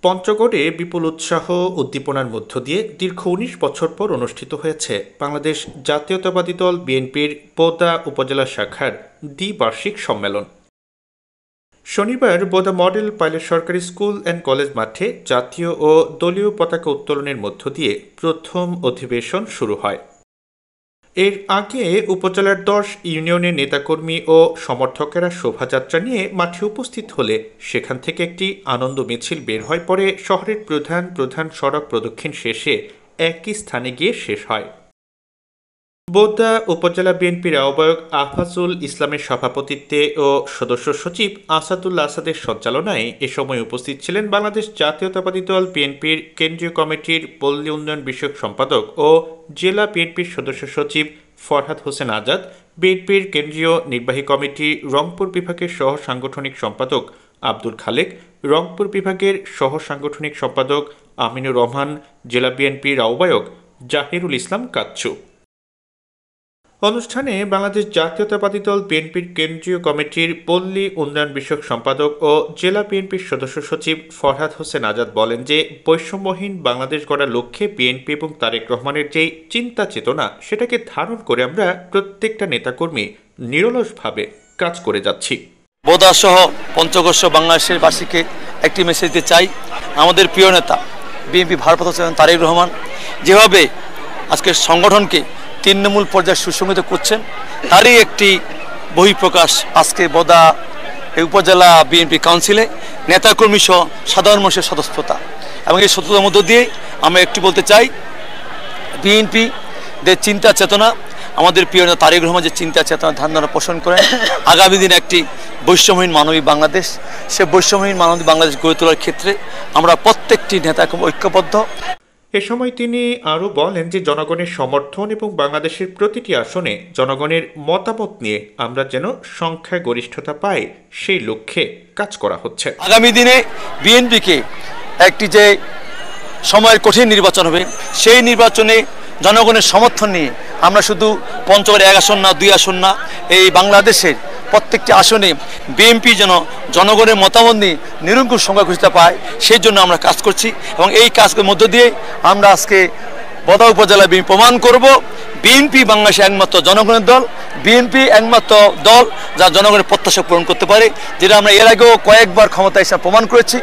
পঞ্চগড়ে বিপুল উৎসাহ উদ্দীপনার মধ্য দিয়ে দীর্ঘ ১৯ বছর পর অনুষ্ঠিত হয়েছে বাংলাদেশ জাতীয়তাবাদী দল বিএনপির বোদা উপজেলা শাখার দ্বিবার্ষিক সম্মেলন। শনিবার বোদা মডেল পাইলট সরকারি স্কুল অ্যান্ড কলেজ মাঠে জাতীয় ও দলীয় পতাকা উত্তোলনের মধ্য দিয়ে প্রথম অধিবেশন শুরু হয়। এর আগে উপজেলার ১০ ইউনিয়নের নেতাকর্মী ও সমর্থকেরা শোভাযাত্রা নিয়ে মাঠে উপস্থিত হলে সেখান থেকে একটি আনন্দ মিছিল বের হয়, পরে শহরের প্রধান প্রধান সড়ক প্রদক্ষিণ শেষে একই স্থানে গিয়ে শেষ হয়। বোদা উপজেলা বিএনপির আহ্বায়ক আফাজুল ইসলামের সভাপতিত্বে ও সদস্য সচিব আসাদুল্লাহ আসাদের সঞ্চালনায় এ সময় উপস্থিত ছিলেন বাংলাদেশ জাতীয়তাবাদী দল বিএনপির কেন্দ্রীয় কমিটির পল্লী উন্নয়ন বিষয়ক সম্পাদক ও জেলা বিএনপির সদস্য সচিব ফরহাদ হোসেন আজাদ, বিএনপির কেন্দ্রীয় নির্বাহী কমিটি রংপুর বিভাগের সহ সাংগঠনিক সম্পাদক আব্দুল খালেক, রংপুর বিভাগের সহ সাংগঠনিক সম্পাদক আমিনুর রহমান, জেলা বিএনপির আহ্বায়ক জাহিরুল ইসলাম কাচ্চু। অনুষ্ঠানে বাংলাদেশ জাতীয়তাবাদী দল বিএনপির কেন্দ্রীয় কমিটির পল্লী উন্নয়ন বিষয়ক সম্পাদক ও জেলা বিএনপির সদস্য সচিব ফরহাদ হোসেন আজাদ বলেন যে বৈষম্যহীন বাংলাদেশ গড়ার লক্ষ্যে বিএনপি এবং তারেক রহমানের যে চিন্তা চেতনা, সেটাকে ধারণ করে আমরা প্রত্যেকটা নেতাকর্মী নিরলসভাবে কাজ করে যাচ্ছি। বোদা সহ পঞ্চগড় সহ বাংলাদেশের বাসীকে একটি মেসেজ দিতে চাই। আমাদের প্রিয় নেতা বিএনপি ভারপ্রাপ্ত চেয়ারম্যান তারেক রহমান যেভাবে আজকের সংগঠনকে তৃণমূল পর্যায়ে সুসংগঠিত করছেন, তারই একটি বহিঃপ্রকাশ আজকে বোদা উপজেলা বিএনপি কাউন্সিলে নেতাকর্মী সহ সাধারণ মানুষের সদস্যতা, এবং এই সত্যতার মধ্য দিয়ে আমরা একটু বলতে চাই, বিএনপি দের চিন্তা চেতনা, আমাদের প্রিয় নেতা তারেক রহমান যে চিন্তা চেতনা ধারণা পোষণ করেন আগামী দিনে একটি বৈষম্যহীন মানবিক বাংলাদেশ, সে বৈষম্যহীন মানবিক বাংলাদেশ গড়ে তোলার ক্ষেত্রে আমরা প্রত্যেকটি নেতা ঐক্যবদ্ধ। এ সময় তিনি আরও বলেন যে জনগণের সমর্থন এবং বাংলাদেশের প্রতিটি আসনে জনগণের মতামত নিয়ে আমরা যেন সংখ্যাগরিষ্ঠতা পাই, সেই লক্ষ্যে কাজ করা হচ্ছে। আগামী দিনে বিএনপিকে একটি যে সময়ের কঠিন নির্বাচন হবে, সেই নির্বাচনে জনগণের সমর্থন নিয়ে আমরা শুধু পঞ্চগড়ে ১ আসন না, ২ আসন না, এই বাংলাদেশের প্রত্যেকটি আসনে বিএনপি যেন জনগণের মতামত নিয়ে নিরঙ্কুশ সংখ্যাগরিষ্ঠতা পায়, সেই জন্য আমরা কাজ করছি। এবং এই কাজের মধ্য দিয়ে আমরা আজকে বোদা উপজেলা বিএনপি প্রমাণ করব, বিএনপি বাংলাদেশের একমাত্র জনগণের দল, বিএনপি একমাত্র দল যা জনগণের প্রত্যাশা পূরণ করতে পারে, যেটা আমরা এর আগেও কয়েকবার ক্ষমতায় এসে প্রমাণ করেছি।